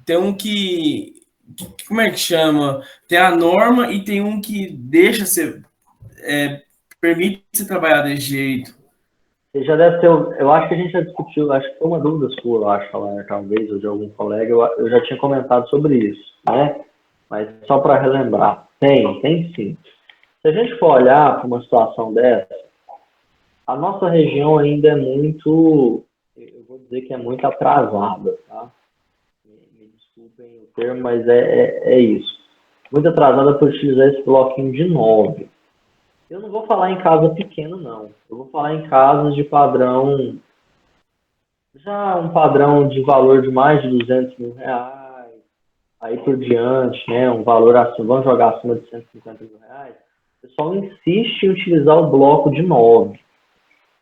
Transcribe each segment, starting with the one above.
Tem um como é que chama? Tem a norma e tem um que deixa você, permite você trabalhar desse jeito. Você já deve ter, eu acho que a gente já discutiu, acho que foi uma dúvida sua, eu acho, falar, talvez, ou de algum colega, eu já tinha comentado sobre isso, né? Mas só para relembrar, tem sim. Se a gente for olhar para uma situação dessa, a nossa região ainda é muito, eu vou dizer que é muito atrasada, tá? Me desculpem o termo, mas é isso. Muito atrasada por utilizar esse bloquinho de 9. Eu não vou falar em casa pequena, não. Eu vou falar em casas de padrão, já um padrão de valor de mais de 200 mil reais, aí por diante, né? Um valor assim, vamos jogar acima de 150 mil reais. O pessoal insiste em utilizar o bloco de 9.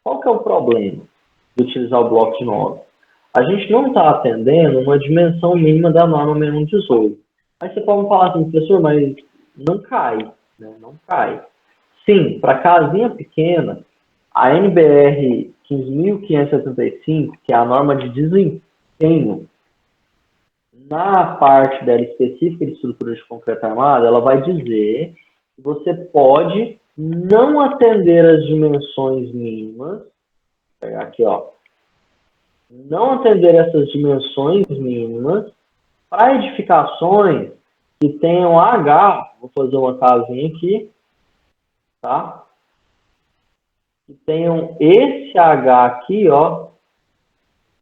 Qual que é o problema de utilizar o bloco de 9? A gente não está atendendo uma dimensão mínima da norma 6118. Aí você pode falar assim, professor, mas não cai, né? Não cai. Sim, para casinha pequena, a NBR 15.575, que é a norma de desempenho, na parte dela específica de estrutura de concreto armado, ela vai dizer que você pode não atender as dimensões mínimas, vou pegar aqui, ó, não atender essas dimensões mínimas para edificações que tenham H, vou fazer uma casinha aqui, tá? Que tenham esse H aqui, ó,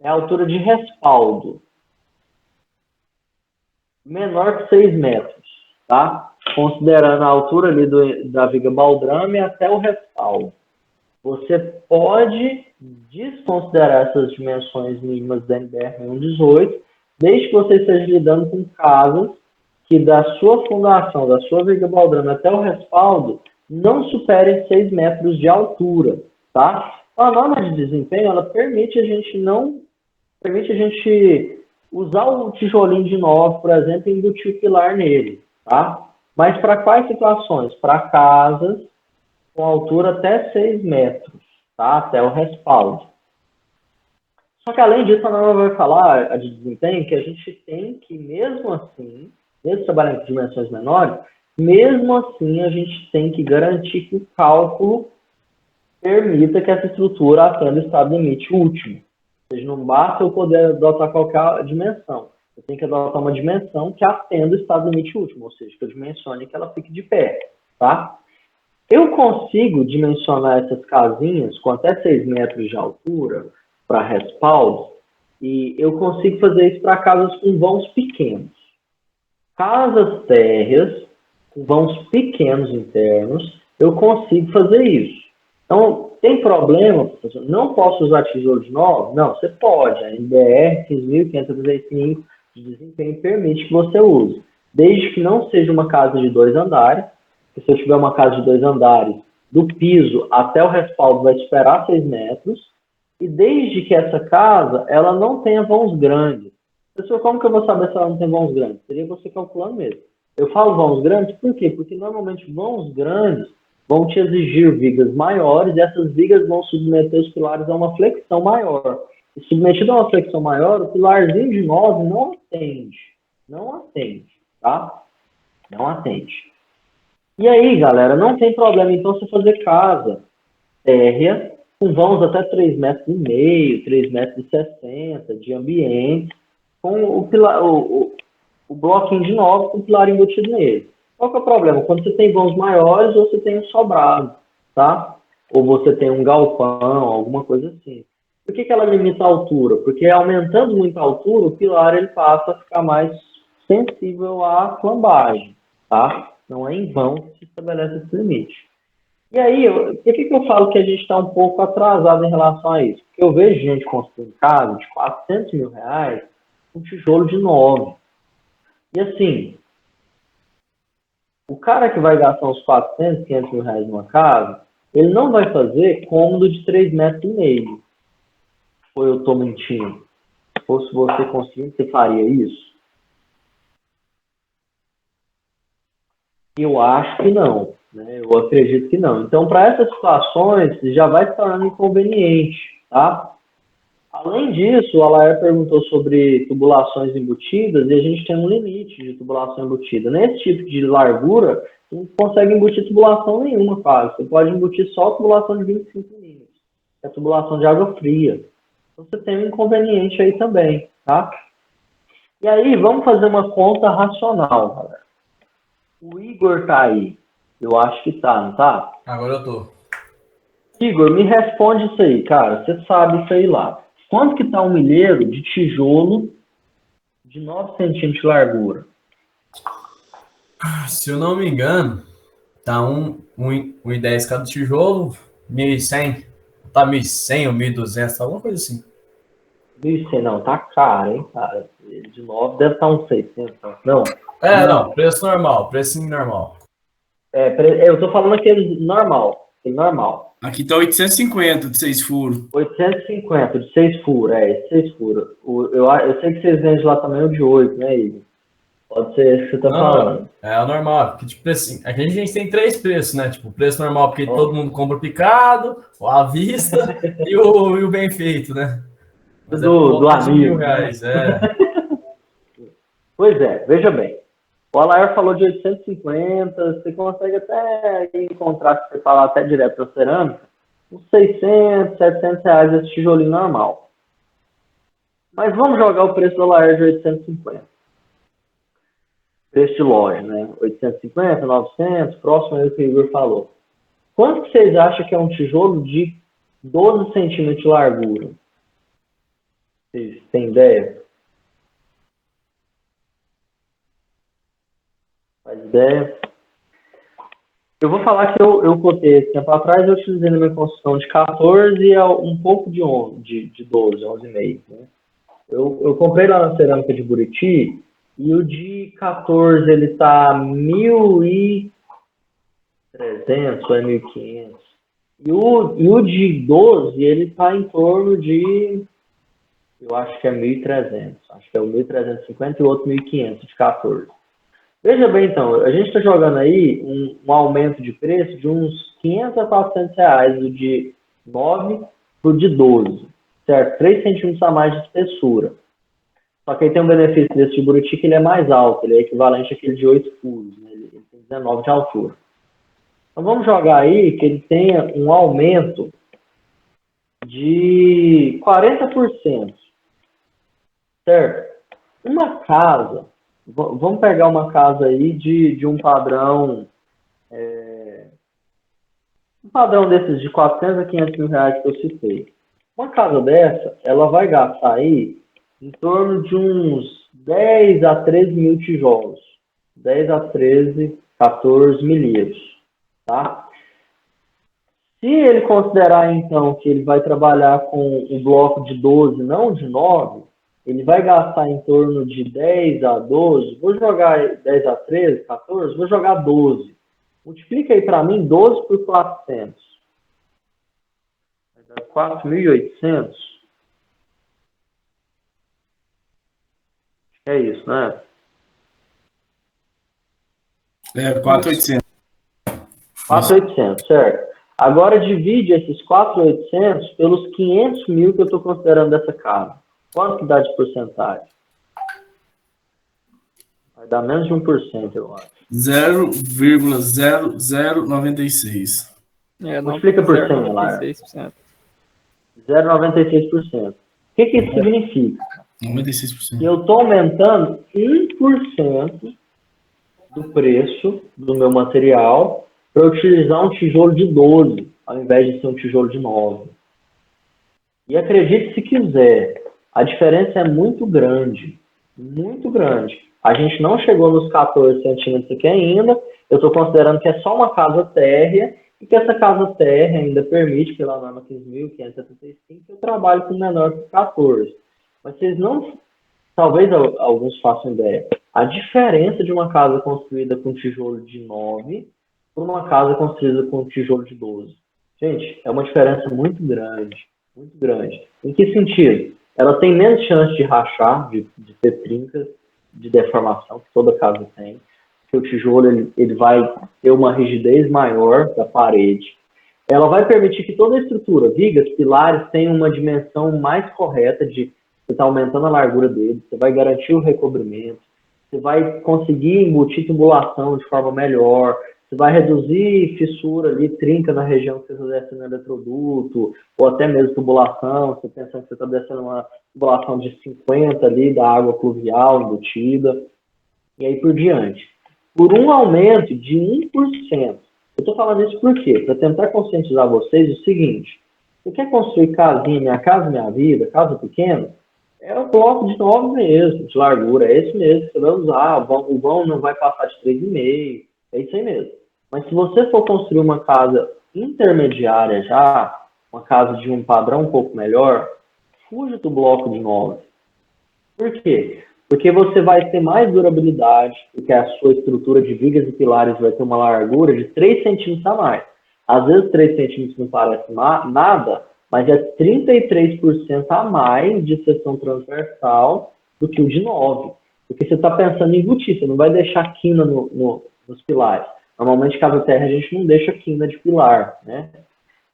é a altura de respaldo, menor que 6 metros, tá? Considerando a altura ali da viga baldrame até o respaldo. Você pode desconsiderar essas dimensões mínimas da NBR 118, desde que você esteja lidando com casas que da sua fundação, da sua viga baldrame até o respaldo, não superem 6 metros de altura, tá? Então, a norma de desempenho, ela permite a gente usar o tijolinho de 9, por exemplo, e embutir o pilar nele, tá? Mas para quais situações? Para casas com altura até 6 metros, tá? Até o respaldo. Só que além disso, a norma vai falar, a de desempenho, que a gente tem que, mesmo assim, mesmo trabalhando com dimensões menores, mesmo assim a gente tem que garantir que o cálculo permita que essa estrutura atenda o estado limite último. Ou seja, não basta eu poder adotar qualquer dimensão. Eu tenho que adotar uma dimensão que atenda o estado limite último, ou seja, que eu dimensione que ela fique de pé, tá? Eu consigo dimensionar essas casinhas com até 6 metros de altura para respaldo e eu consigo fazer isso para casas com vãos pequenos. Casas térreas com vãos pequenos internos, eu consigo fazer isso. Então, tem problema, professor? Não posso usar tijolo de 9? Não, você pode. A NBR 15.535 de desempenho permite que você use, desde que não seja uma casa de 2 andares. Se eu tiver uma casa de 2 andares, do piso até o respaldo vai superar 6 metros, e desde que essa casa ela não tenha vãos grandes. Professor, como que eu vou saber se ela não tem vãos grandes? Seria você calculando mesmo. Eu falo vãos grandes por quê? Porque normalmente vãos grandes vão te exigir vigas maiores e essas vigas vão submeter os pilares a uma flexão maior. E submetido a uma flexão maior, o pilarzinho de 9 não atende. Não atende, tá? Não atende. E aí, galera, não tem problema então você fazer casa térrea com vãos até 3,5 metros, 3,60 m de ambiente, com o bloquinho de 9 com o pilar embutido nele. Qual que é o problema? Quando você tem vãos maiores, você tem um sobrado, tá? Ou você tem um galpão, alguma coisa assim. Por que ela limita a altura? Porque aumentando muito a altura, o pilar ele passa a ficar mais sensível à flambagem, tá? Não é em vão que se estabelece esse limite. E aí, por que eu falo que a gente está um pouco atrasado em relação a isso? Porque eu vejo gente construindo casa de 400 mil reais com tijolo de 9. E assim, o cara que vai gastar uns 400, 500 mil reais numa casa, ele não vai fazer cômodo de 3,5 metros. Ou eu estou mentindo? Ou se você conseguir, você faria isso? Eu acho que não. Né? Eu acredito que não. Então, para essas situações, já vai se tornando inconveniente. Tá? Além disso, o Alair perguntou sobre tubulações embutidas e a gente tem um limite de tubulação embutida. Nesse tipo de largura, você não consegue embutir tubulação nenhuma, quase. Você pode embutir só a tubulação de 25 milímetros, que é a tubulação de água fria. Então você tem um inconveniente aí também, tá? E aí, vamos fazer uma conta racional, galera. O Igor tá aí. Eu acho que tá, não tá? Agora eu tô. Igor, me responde isso aí, cara. Você sabe isso aí lá. Quanto que tá um milheiro de tijolo de 9 centímetros de largura? Se eu não me engano, tá 1,10 cada tijolo, 1.100. Tá 1.100 ou 1.200, alguma coisa assim. 1.100, não, tá caro, hein, cara. De 9 deve estar uns 600, não? Não, preço normal, preço normal. Eu tô falando aquele normal, Aqui tá 850 de 6 furos. 850 de 6 furos, 6 furos. Eu sei que vocês vendem lá também o de 8, né, Igor? Pode ser esse que você tá falando. É o normal, porque tipo assim, aqui a gente tem 3 preços, né? Tipo, o preço normal porque todo mundo compra picado, à vista e o bem feito, né? Mas Do amigo. R$ 1.000, Pois é, veja bem. O Alair falou de 850, você consegue até encontrar, se você falar até direto para cerâmica, uns 600, 700 reais esse tijolinho normal. Mas vamos jogar o preço do Alair de 850. Preço de loja, né? 850, 900, próximo aí que o Igor falou. Quanto que vocês acham que é um tijolo de 12 centímetros de largura? Vocês têm ideia? Faz ideia? Eu vou falar que eu cotei esse tempo atrás, eu utilizei na minha construção de 14 e um pouco de 12, 11,5. Né? Eu comprei lá na cerâmica de Buriti e o de 14 ele tá 1.300 ou 1.500. E o de 12 ele tá em torno de, eu acho que é 1.300. Acho que é o 1.350 e o outro 1.500 de 14. Veja bem, então, a gente está jogando aí um aumento de preço de uns 500 a 400 reais do de 9 para o de 12, certo? 3 centímetros a mais de espessura. Só que aí tem um benefício desse de Buriti que ele é mais alto, ele é equivalente àquele de 8 furos, né? Ele tem 19 de altura. Então vamos jogar aí que ele tenha um aumento de 40%, certo? Uma casa, vamos pegar uma casa aí de um padrão, um padrão desses de 400 a 500 mil reais que eu citei. Uma casa dessa, ela vai gastar aí em torno de uns 10 a 13 mil tijolos. 10 a 13, 14 milheiros, tá? Se ele considerar, então, que ele vai trabalhar com o bloco de 12, não de 9, ele vai gastar em torno de 10 a 12, vou jogar 10 a 13, 14, vou jogar 12. Multiplica aí para mim 12 por 400. Vai dar 4.800. É isso, né? 4.800. 4.800, certo. Agora divide esses 4.800 pelos 500 mil que eu estou considerando dessa casa. Quanto que dá de porcentagem? Vai dar menos de 1%, eu acho. 0,0096. Multiplica por 100, Lara. 0,96%. O que isso significa? 96%. Que eu estou aumentando 1% do preço do meu material para utilizar um tijolo de 12, ao invés de ser um tijolo de 9. E acredite se quiser, a diferença é muito grande. Muito grande. A gente não chegou nos 14 centímetros aqui ainda. Eu estou considerando que é só uma casa térrea e que essa casa térrea ainda permite, pela norma 15.575, que eu trabalhe com menor que 14. Mas vocês não... Talvez alguns façam ideia. A diferença de uma casa construída com tijolo de 9 para uma casa construída com tijolo de 12. Gente, é uma diferença muito grande. Muito grande. Em que sentido? Ela tem menos chance de rachar, de ter trincas, de deformação, que toda casa tem. Porque o tijolo ele vai ter uma rigidez maior da parede. ela vai permitir que toda a estrutura, vigas, pilares, tenha uma dimensão mais correta de você está aumentando a largura dele, você vai garantir o recobrimento, você vai conseguir embutir tubulação de forma melhor, você vai reduzir fissura ali, trinca na região que você está descendo eletroduto, ou até mesmo tubulação, você pensando que você está descendo uma tubulação de 50 ali da água pluvial embutida, e aí por diante. Por um aumento de 1%. Eu estou falando isso por quê? Para tentar conscientizar vocês o seguinte, você quer construir casinha, Minha Casa Minha Vida, casa pequena? É o bloco de 9 mesmo, de largura, é esse mesmo que você vai usar, o vão não vai passar de 3,5, é isso aí mesmo. Mas se você for construir uma casa intermediária já, uma casa de um padrão um pouco melhor, fuja do bloco de 9. Por quê? Porque você vai ter mais durabilidade, porque a sua estrutura de vigas e pilares vai ter uma largura de 3 centímetros a mais. Às vezes 3 centímetros não parece nada, mas é 33% a mais de seção transversal do que o de 9. Porque você está pensando em embutir, você não vai deixar quina nos pilares. Normalmente, casa terra, a gente não deixa quina de pilar, né?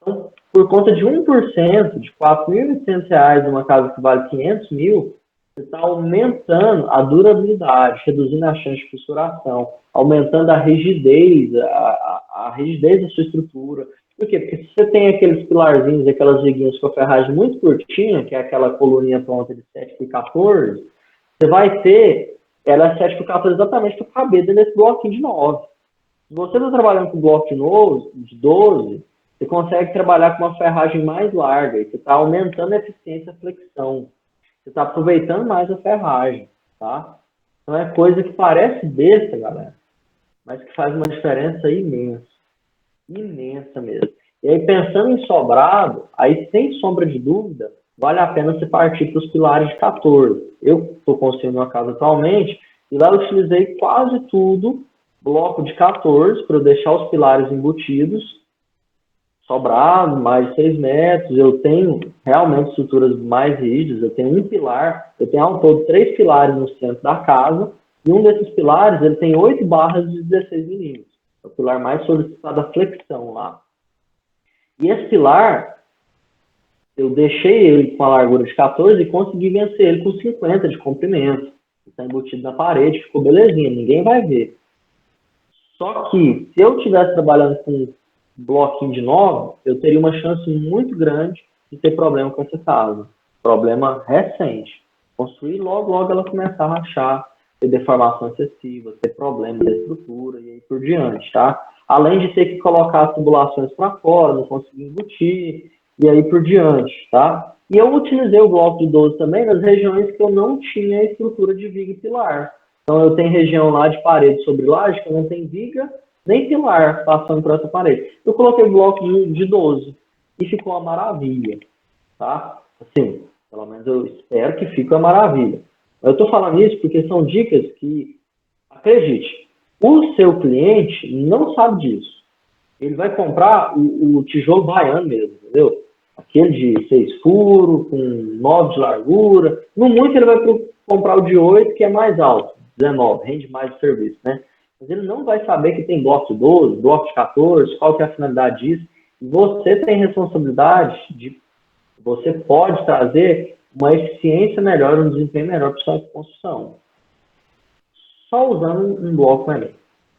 Então, por conta de 1%, de R$ 4.800, uma casa que vale 500 mil, você está aumentando a durabilidade, reduzindo a chance de fissuração, aumentando a rigidez, a rigidez da sua estrutura. Por quê? Porque se você tem aqueles pilarzinhos, aquelas viguinhas com a ferragem muito curtinha, que é aquela coluninha pronta de 7 por 14, você vai ter, ela é 7 por 14 exatamente para caber dentro desse bloquinho de 9. Se você está trabalhando com um bloco de 12, você consegue trabalhar com uma ferragem mais larga, e você está aumentando a eficiência da flexão. Você está aproveitando mais a ferragem, tá? Então é coisa que parece besta, galera, mas que faz uma diferença imensa. Imensa mesmo. E aí, pensando em sobrado, aí sem sombra de dúvida, vale a pena você partir para os pilares de 14. Eu estou construindo uma casa atualmente, e lá eu utilizei quase tudo, bloco de 14, para eu deixar os pilares embutidos, sobrado, mais de 6 metros. Eu tenho realmente estruturas mais rígidas, eu tenho um pilar, eu tenho ao todo 3 pilares no centro da casa, e um desses pilares ele tem 8 barras de 16 milímetros. É o pilar mais solicitado da flexão lá. E esse pilar, eu deixei ele com a largura de 14 e consegui vencer ele com 50 de comprimento. Está embutido na parede, ficou belezinha, ninguém vai ver. Só que, se eu estivesse trabalhando com um bloquinho de 9, eu teria uma chance muito grande de ter problema com essa casa. Problema recente. Construir logo ela começar a rachar, ter deformação excessiva, ter problema da estrutura e aí por diante, tá? Além de ter que colocar as tubulações para fora, não conseguir embutir e aí por diante, tá? E eu utilizei o bloco de 12 também nas regiões que eu não tinha estrutura de viga e pilar. Então eu tenho região lá de parede sobre laje que eu não tenho viga nem pilar passando por essa parede. Eu coloquei o bloco de 12 e ficou uma maravilha, tá? Assim, pelo menos eu espero que fique uma maravilha. Eu estou falando isso porque são dicas que, acredite, o seu cliente não sabe disso. Ele vai comprar o tijolo baiano mesmo, entendeu? Aquele de 6 furos, com 9 de largura. No muito ele vai comprar o de 8, que é mais alto, 19, rende mais de serviço, né? Mas ele não vai saber que tem bloco de 12, bloco de 14, qual que é a finalidade disso. E você tem responsabilidade de... Você pode trazer uma eficiência melhor, um desempenho melhor para a sua construção. Só usando um bloco melhor.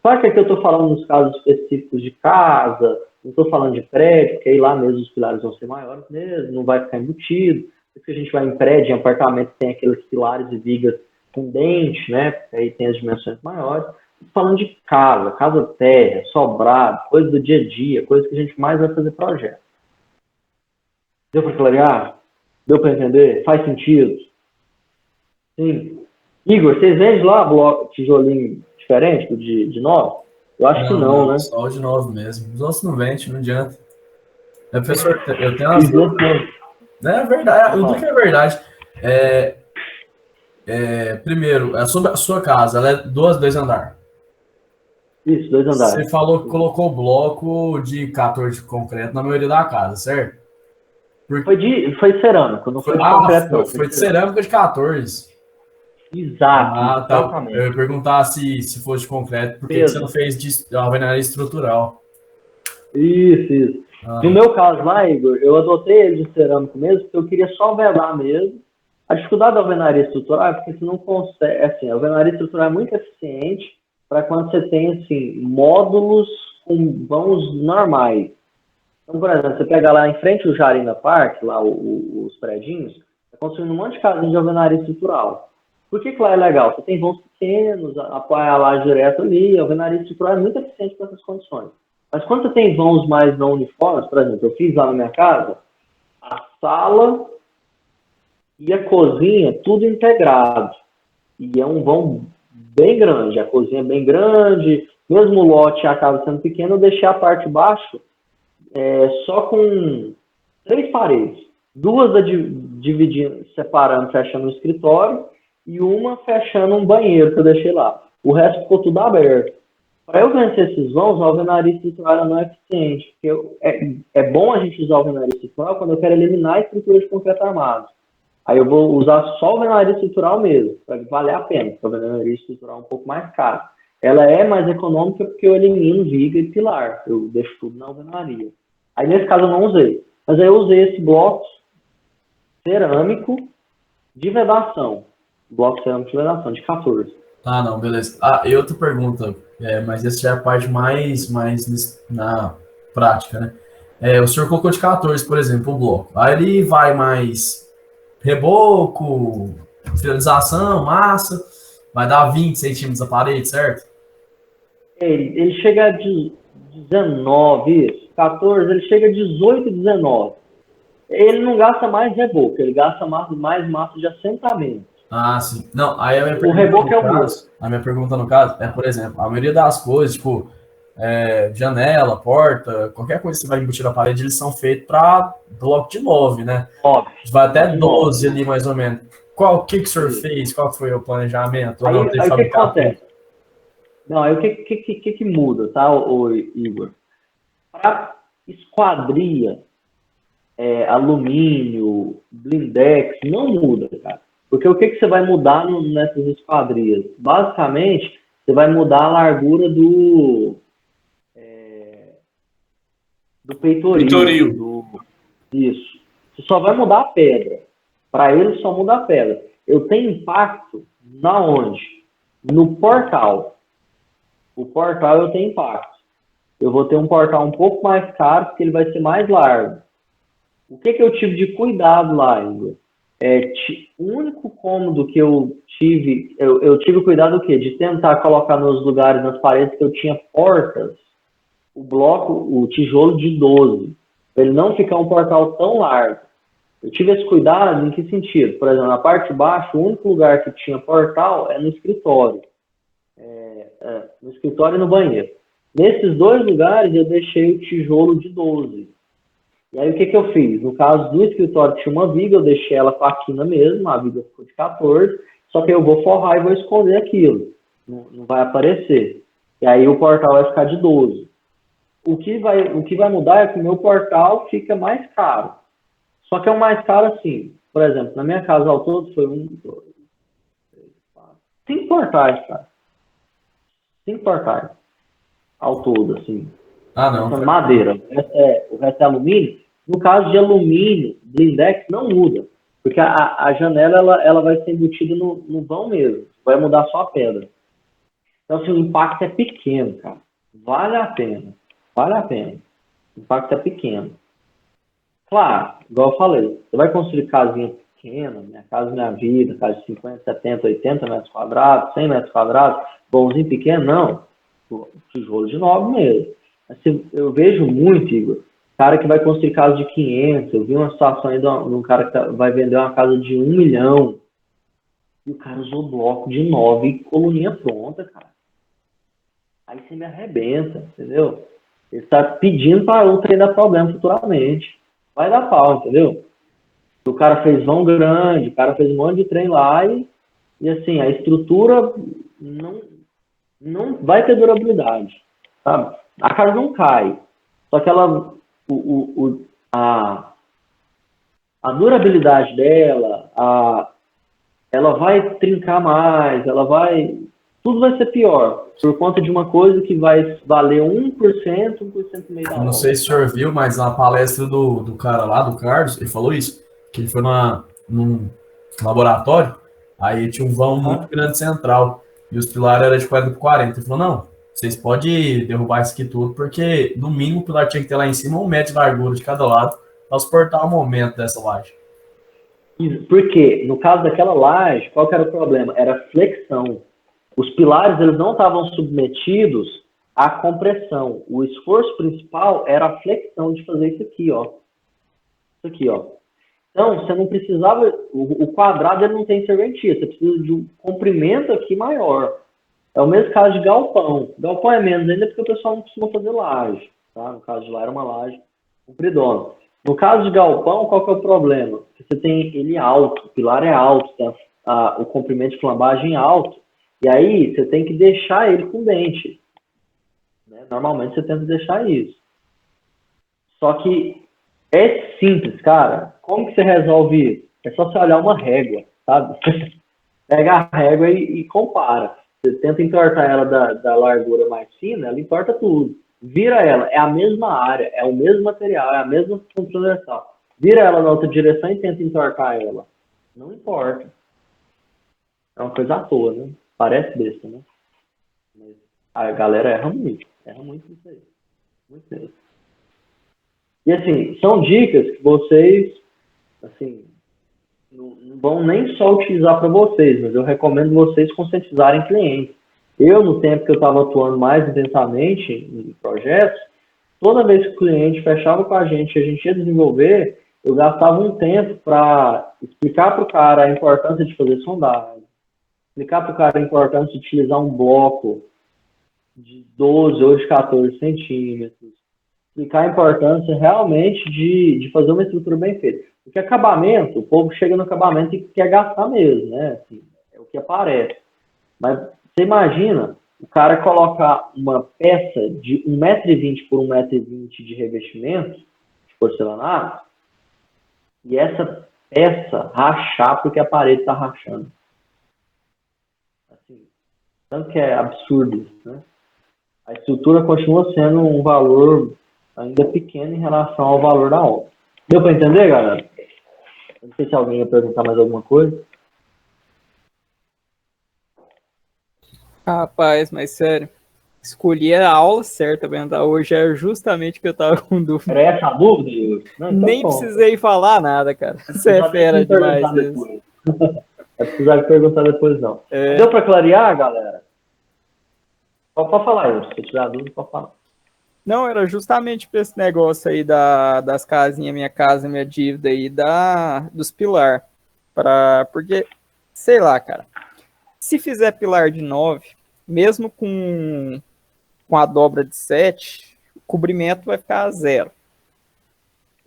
Claro que aqui eu estou falando nos casos específicos de casa, não estou falando de prédio, porque aí lá mesmo os pilares vão ser maiores mesmo, não vai ficar embutido. Porque a gente vai em prédio, em apartamento, tem aqueles pilares e vigas com dente, né? Aí tem as dimensões maiores. Estou falando de casa terra, sobrado, coisa do dia a dia, coisa que a gente mais vai fazer projeto. Deu para clarear? Deu para entender? Faz sentido? Sim. Igor, vocês vendem lá bloco, tijolinho diferente do de 9? Eu acho que não, né? Só o de 9 mesmo. Os outros não vendem, não adianta. Professor, eu tenho umas dúvidas. É verdade, o que é verdade. Primeiro, sobre a sua casa, ela é 2 andares. Isso, 2 andares. Você falou que colocou bloco de 14 de concreto na maioria da casa, certo? Foi cerâmico, não foi de concreto, não. Foi de cerâmica de 14. Exato, tá. exatamente. Eu ia perguntar se fosse de concreto, por que você não fez de alvenaria estrutural? Isso. Ah, No meu caso lá, Igor, eu adotei ele de cerâmico mesmo, porque eu queria só vedar mesmo. A dificuldade da alvenaria estrutural é porque você não consegue, assim, a alvenaria estrutural é muito eficiente para quando você tem, assim, módulos com vãos normais. Então, por exemplo, você pega lá em frente o Jarina Park, lá os predinhos, está construindo um monte de casinha de alvenaria estrutural. Por que lá é legal? Você tem vãos pequenos, apoia a laje direto ali, a alvenaria estrutural é muito eficiente para essas condições. Mas quando você tem vãos mais não uniformes, por exemplo, eu fiz lá na minha casa, a sala e a cozinha, tudo integrado. E é um vão bem grande, a cozinha é bem grande, mesmo o lote e a casa sendo pequeno, eu deixei a parte de baixo só com 3 paredes. 2 dividindo, separando, fechando o escritório, e uma fechando um banheiro que eu deixei lá. O resto ficou tudo aberto. Para eu vencer esses vãos, a alvenaria estrutural não é eficiente. Porque é bom a gente usar a alvenaria estrutural quando eu quero eliminar a estrutura de concreto armado. Aí eu vou usar só a alvenaria estrutural mesmo, para valer a pena, porque a alvenaria estrutural é um pouco mais cara. Ela é mais econômica porque eu elimino viga e pilar, eu deixo tudo na alvenaria. Aí nesse caso eu não usei, mas aí eu usei esse bloco cerâmico de vedação, bloco cerâmico de vedação, de 14. ah, não, beleza. Ah, e outra pergunta, mas essa já é a parte mais na prática, né? O senhor colocou de 14, por exemplo, o bloco. Aí ele vai mais reboco, finalização, massa, vai dar 20 centímetros a parede, certo? Ele chega a 19, isso, 14, ele chega a 18, 19. Ele não gasta mais reboco, ele gasta mais massa de assentamento. Ah, sim. Não, aí a minha O pergunta reboco no é o mesmo. caso, a minha pergunta no caso é, por exemplo, a maioria das coisas, tipo, janela, porta, qualquer coisa que você vai embutir na parede, eles são feitos para bloco de 9, né? 9. Vai até De 12 9. ali, mais ou menos. O que o senhor fez? Qual foi o planejamento? Ou não, Aí teve que o que fabricar tudo? acontece? Não, aí o que muda, tá, o Igor? Para esquadria, alumínio, blindex, não muda, cara. Porque o que você vai mudar nessas esquadrias? Basicamente, você vai mudar a largura do peitoril. Vitoril. Isso. Você só vai mudar a pedra. Para ele, só muda a pedra. Eu tenho impacto na onde? No portal. O portal eu tenho impacto. Eu vou ter um portal um pouco mais caro, porque ele vai ser mais largo. O que eu tive de cuidado lá, Igor? O único cômodo que eu tive cuidado do quê? De tentar colocar nos lugares, nas paredes que eu tinha portas, o bloco, o tijolo de 12, para ele não ficar um portal tão largo. Eu tive esse cuidado em que sentido? Por exemplo, na parte de baixo, o único lugar que tinha portal é no escritório. No escritório e no banheiro. Nesses 2 lugares, eu deixei o tijolo de 12. E aí, o que eu fiz? No caso do escritório, tinha uma viga, eu deixei ela com a quina mesmo, a viga ficou de 14, só que eu vou forrar e vou esconder aquilo. Não vai aparecer. E aí, o portal vai ficar de 12. O que vai mudar é que o meu portal fica mais caro. Só que é o mais caro assim. Por exemplo, na minha casa ao todo foi 1, 2, 3, 4, 5 portais, cara. 5 portais ao todo, assim. Ah, não. Essa madeira. O resto é alumínio. No caso de alumínio, blindex não muda. Porque a janela ela vai ser embutida no vão mesmo. Vai mudar só a pedra. Então, assim, o impacto é pequeno, cara. Vale a pena. Vale a pena. O impacto é pequeno. Claro, igual eu falei, você vai construir casinha pequena, Minha Casa Minha Vida, casa de 50, 70, 80 metros quadrados, 100 metros quadrados, bonzinho pequeno, não. Tijolo de 9 mesmo. Assim, eu vejo muito, Igor, cara que vai construir casa de 500, eu vi uma situação aí de um cara que vai vender uma casa de 1 milhão, e o cara usou bloco de 9 e coluninha pronta, cara. Aí você me arrebenta, entendeu? Ele está pedindo para o trem dar problema futuramente. Vai dar pau, entendeu? O cara fez vão grande, o cara fez um monte de trem lá e assim, a estrutura não vai ter durabilidade, sabe? A casa não cai, só que ela, a durabilidade dela, ela vai trincar mais, ela vai tudo vai ser pior, por conta de uma coisa que vai valer 1% e meio da Eu não obra. sei se o senhor viu, mas na palestra do cara lá, do Carlos, ele falou isso, que ele foi num laboratório, aí tinha um vão muito grande central, e os pilares eram de 40 por 40. Ele falou, não, vocês podem derrubar isso aqui tudo, porque no mínimo o pilar tinha que ter lá em cima 1 metro de largura de cada lado, para suportar o momento dessa laje. Porque, no caso daquela laje, qual que era o problema? Era flexão. Os pilares eles não estavam submetidos à compressão. O esforço principal era a flexão de fazer isso aqui, ó. Isso aqui, ó. Então, você não precisava... O quadrado ele não tem serventia. Você precisa de um comprimento aqui maior. É o mesmo caso de galpão. Galpão é menos ainda porque o pessoal não costuma fazer laje. Tá? No caso de lá era uma laje compridona. No caso de galpão, qual que é o problema? Você tem ele alto, o pilar é alto, tá? O comprimento de flambagem é alto, e aí você tem que deixar ele com dente. Né? Normalmente você tenta deixar isso. Só que é simples, cara. Como que você resolve isso? É só você olhar uma régua, sabe? Pega a régua e compara. Você tenta entortar ela da largura mais fina, ela entorta tudo. Vira ela, é a mesma área, é o mesmo material, é a mesma transversal. Vira ela na outra direção e tenta entortar ela. Não importa. É uma coisa à toa, né? Parece besta, né? Mas a galera erra muito nisso aí. Muito mesmo. E assim, são dicas que vocês, assim, não vão nem só utilizar para vocês, mas eu recomendo vocês conscientizarem clientes. Eu, no tempo que eu estava atuando mais intensamente em projetos, toda vez que o cliente fechava com a gente ia desenvolver, eu gastava um tempo para explicar para o cara a importância de fazer sondagem, explicar para o cara a importância de utilizar um bloco de 12 ou de 14 centímetros, explicar a importância realmente de fazer uma estrutura bem feita. Porque acabamento, o povo chega no acabamento e quer gastar mesmo, né? Assim, é o que aparece. Mas você imagina o cara colocar uma peça de 1,20 m por 1,20 m de revestimento de porcelanato e essa peça rachar porque a parede está rachando. Assim, tanto que é absurdo isso, né? A estrutura continua sendo um valor ainda pequeno em relação ao valor da obra. Deu para entender, galera? Não sei se alguém ia perguntar mais alguma coisa. Rapaz, mas sério, escolhi a aula certa para entrar hoje, era justamente o que eu tava com dúvida. Era essa a dúvida, Yuri? Não, então Nem bom. precisei falar nada, cara. Você é fera demais mesmo. É precisar perguntar depois, não. É. Deu para clarear, galera? Pode falar, Yuri. Se tiver dúvida, pode falar. Não, era justamente para esse negócio aí das casinhas, minha casa, minha dívida aí, dos pilar. Porque, sei lá, cara, se fizer pilar de 9, mesmo com a dobra de 7, o cobrimento vai ficar 0.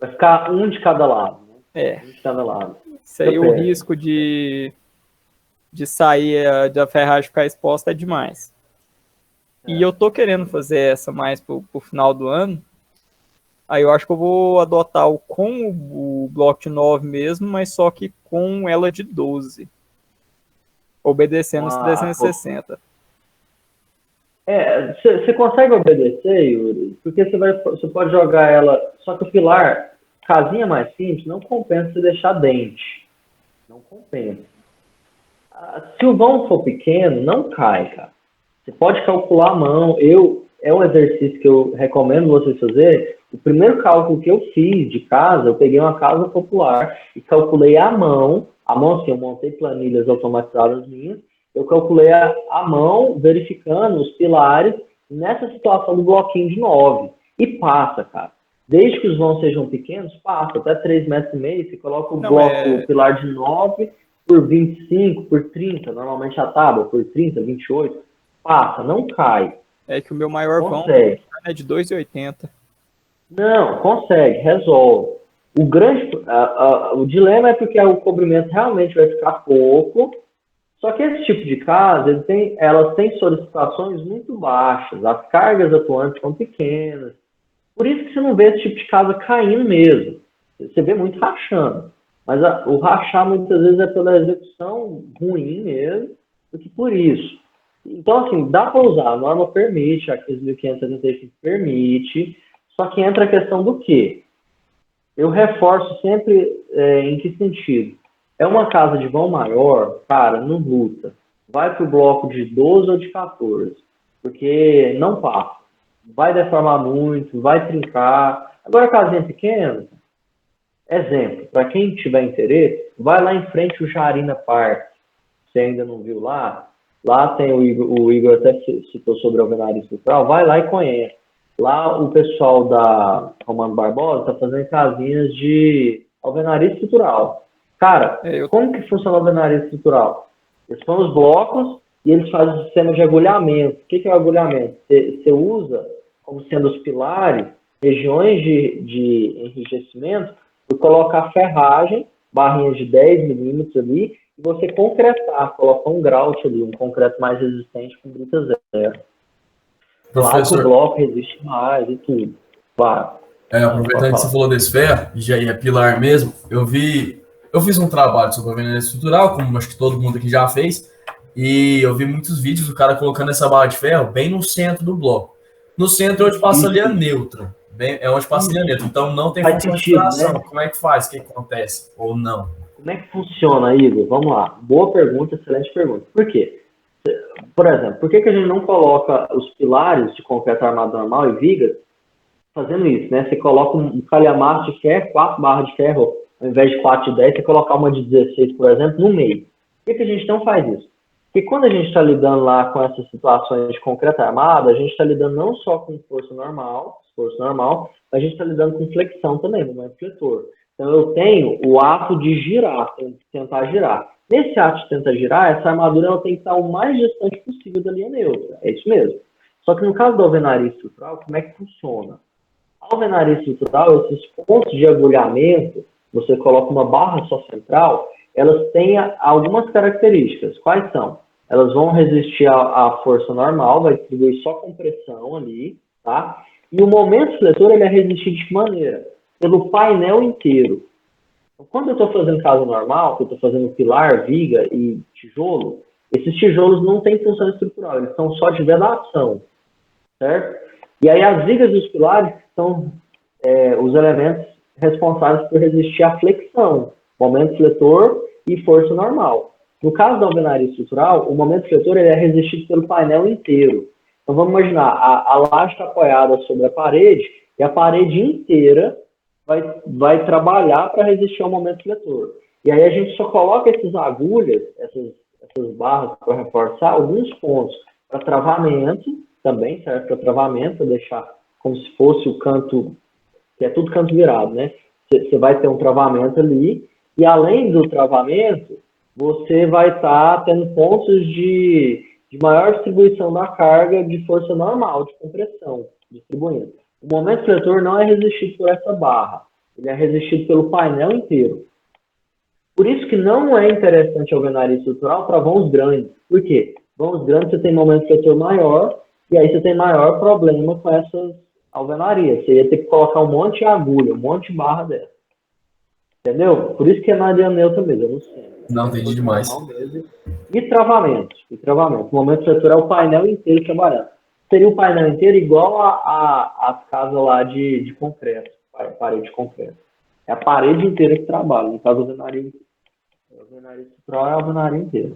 Vai ficar um de cada lado. Né? É. Um de cada lado. Isso aí, o risco de sair, da ferragem ficar exposta é demais. E eu tô querendo fazer essa mais pro final do ano. Aí eu acho que eu vou adotar com o bloco de 9 mesmo, mas só que com ela de 12. Obedecendo os 360. Você consegue obedecer, Yuri? Porque você pode jogar ela... Só que o pilar, casinha mais simples, não compensa você deixar dente. Não compensa. Se o vão for pequeno, não cai, cara. Você pode calcular à mão. É um exercício que eu recomendo vocês fazer. O primeiro cálculo que eu fiz de casa, eu peguei uma casa popular e calculei à mão. À mão, assim, eu montei planilhas automatizadas minhas. Eu calculei à mão, verificando os pilares nessa situação do bloquinho de 9. E passa, cara. Desde que os vãos sejam pequenos, passa. Até 3,5 metros, você coloca o pilar de 9 por 25, por 30. Normalmente a tábua por 30, 28. Passa, não cai. É que o meu maior vão é de 2,80. Não, consegue, resolve. O dilema é porque o cobrimento realmente vai ficar pouco, só que esse tipo de casa, elas têm solicitações muito baixas, as cargas atuantes são pequenas. Por isso que você não vê esse tipo de casa caindo mesmo. Você vê muito rachando. Mas o rachar muitas vezes é pela execução ruim mesmo, do que por isso. Então, assim, dá para usar, a norma permite, a 15.575 permite, só que entra a questão do quê? Eu reforço sempre em que sentido? É uma casa de vão maior, cara, não luta. Vai para o bloco de 12 ou de 14, porque não passa. Vai deformar muito, vai trincar. Agora, casinha pequena, exemplo, para quem tiver interesse, vai lá em frente o Jarina Park. Você ainda não viu lá? Lá tem o Igor até citou sobre a alvenaria estrutural, vai lá e conhece. Lá o pessoal da Romano Barbosa está fazendo casinhas de alvenaria estrutural. Cara, como que funciona a alvenaria estrutural? Eles põem os blocos e eles fazem o sistema de agulhamento. O que é o agulhamento? Você usa como sendo os pilares, regiões de enrijecimento, e colocar ferragem, barrinhas de 10 milímetros ali, e você concretar, colocar um grout ali, um concreto mais resistente com brita zero. Claro que o bloco resiste mais e tudo. Claro. Aproveitando que você falou desse ferro, já é pilar mesmo, eu fiz um trabalho sobre alvenaria estrutural, como acho que todo mundo aqui já fez, e eu vi muitos vídeos do cara colocando essa barra de ferro bem no centro do bloco. No centro é onde passa a linha neutra. É onde passa a linha neutra. Então não tem função de tração. Né? Como é que faz? O que acontece? Ou não? Como é que funciona, Igor? Vamos lá. Boa pergunta, excelente pergunta. Por quê? Por exemplo, por que a gente não coloca os pilares de concreto armado normal e vigas fazendo isso, né? Você coloca um calhamaço de ferro, 4 barras de ferro, ao invés de 4 de 10, você colocar uma de 16, por exemplo, no meio. Por que a gente não faz isso? Porque quando a gente está lidando lá com essas situações de concreto armado, a gente está lidando não só com força normal, a gente está lidando com flexão também, momento fletor. Então eu tenho o ato de girar, tentar girar. Nesse ato de tentar girar, essa armadura ela tem que estar o mais distante possível da linha neutra. É isso mesmo. Só que no caso da alvenaria estrutural, como é que funciona? A alvenaria estrutural, esses pontos de agulhamento, você coloca uma barra só central, elas têm algumas características. Quais são? Elas vão resistir à força normal, vai distribuir só compressão ali, tá? E o momento fletor, ele é resistir de que maneira? Pelo painel inteiro. Então, quando eu estou fazendo casa normal, que eu estou fazendo pilar, viga e tijolo, esses tijolos não têm função estrutural, eles são só de vedação, certo? E aí as vigas e os pilares são os elementos responsáveis por resistir à flexão, momento fletor e força normal. No caso da alvenaria estrutural, o momento fletor ele é resistido pelo painel inteiro. Então vamos imaginar, a laje está apoiada sobre a parede e a parede inteira vai trabalhar para resistir ao momento fletor. E aí a gente só coloca essas agulhas, essas barras para reforçar alguns pontos para travamento, também serve para travamento, para deixar como se fosse o canto, que é tudo canto virado, né? Você vai ter um travamento ali, e além do travamento, você vai estar tendo pontos de maior distribuição da carga de força normal, de compressão, distribuindo. O momento fletor não é resistido por essa barra, ele é resistido pelo painel inteiro. Por isso que não é interessante a alvenaria estrutural para vãos grandes. Por quê? Vãos grandes você tem momento fletor maior, e aí você tem maior problema com essas alvenarias. Você ia ter que colocar um monte de agulha, um monte de barra dessa. Entendeu? Por isso que é na linha neutra mesmo, eu não sei. Não, entendi demais. E travamento. O momento fletor é o painel inteiro trabalhando. Seria o painel inteiro igual às casas lá de concreto, parede de concreto. É a parede inteira que trabalha. No caso, a alvenaria estrutural é a alvenaria inteira.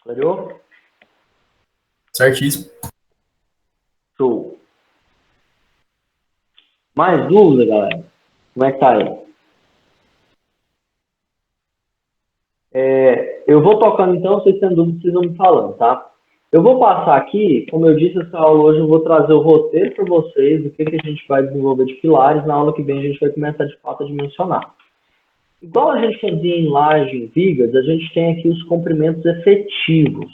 Clareou? Certíssimo. Show. Mais dúvida, galera? Como é que tá aí? Eu vou tocando então, vocês têm dúvida, vocês vão me falando, tá? Eu vou passar aqui, como eu disse, essa aula hoje eu vou trazer o roteiro para vocês, o que a gente vai desenvolver de pilares. Na aula que vem a gente vai começar de fato a dimensionar. Igual a gente fazia em laje, em vigas, a gente tem aqui os comprimentos efetivos.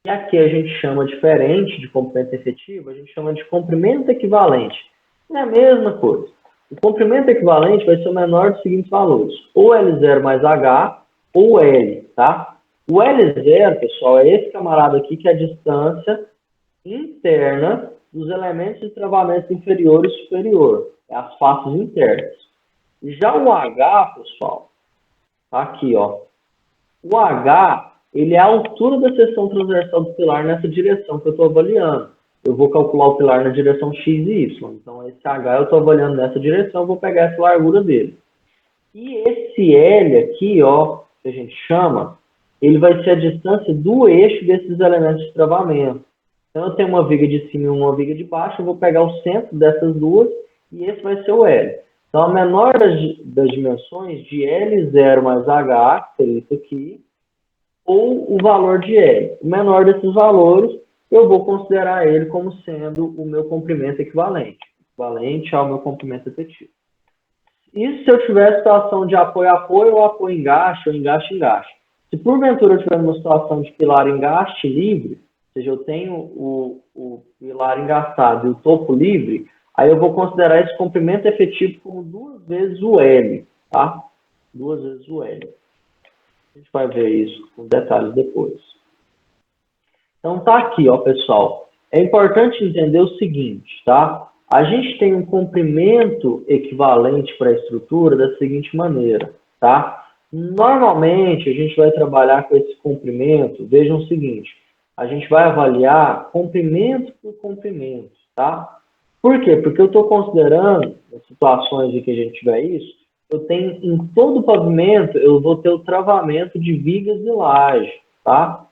E aqui a gente chama diferente de comprimento efetivo, a gente chama de comprimento equivalente. É a mesma coisa. O comprimento equivalente vai ser o menor dos seguintes valores. Ou L0 mais H, ou L, tá? O L0, pessoal, é esse camarada aqui que é a distância interna dos elementos de travamento inferior e superior. É as faces internas. Já o H, pessoal, tá aqui, ó. O H ele é a altura da seção transversal do pilar nessa direção que eu estou avaliando. Eu vou calcular o pilar na direção X e Y. Então, esse H eu estou avaliando nessa direção, eu vou pegar essa largura dele. E esse L aqui, ó, que a gente chama, ele vai ser a distância do eixo desses elementos de travamento. Então, eu tenho uma viga de cima e uma viga de baixo, eu vou pegar o centro dessas duas e esse vai ser o L. Então, a menor das dimensões de L0 mais H, que seria isso aqui, ou o valor de L. O menor desses valores, eu vou considerar ele como sendo o meu comprimento equivalente ao meu comprimento efetivo. Isso se eu tiver situação de apoio-apoio ou apoio-engaste ou engaste-engaste. Se porventura eu tiver uma situação de pilar engaste livre, ou seja, eu tenho o pilar engastado e o topo livre, aí eu vou considerar esse comprimento efetivo como 2 vezes o L, tá? 2 vezes o L. A gente vai ver isso com detalhes depois. Então tá aqui, ó, pessoal. É importante entender o seguinte, tá? A gente tem um comprimento equivalente para a estrutura da seguinte maneira, tá? Normalmente, a gente vai trabalhar com esse comprimento, vejam o seguinte, a gente vai avaliar comprimento por comprimento, tá? Por quê? Porque eu estou considerando, nas situações em que a gente tiver isso, eu tenho em todo o pavimento, eu vou ter o travamento de vigas e laje, tá?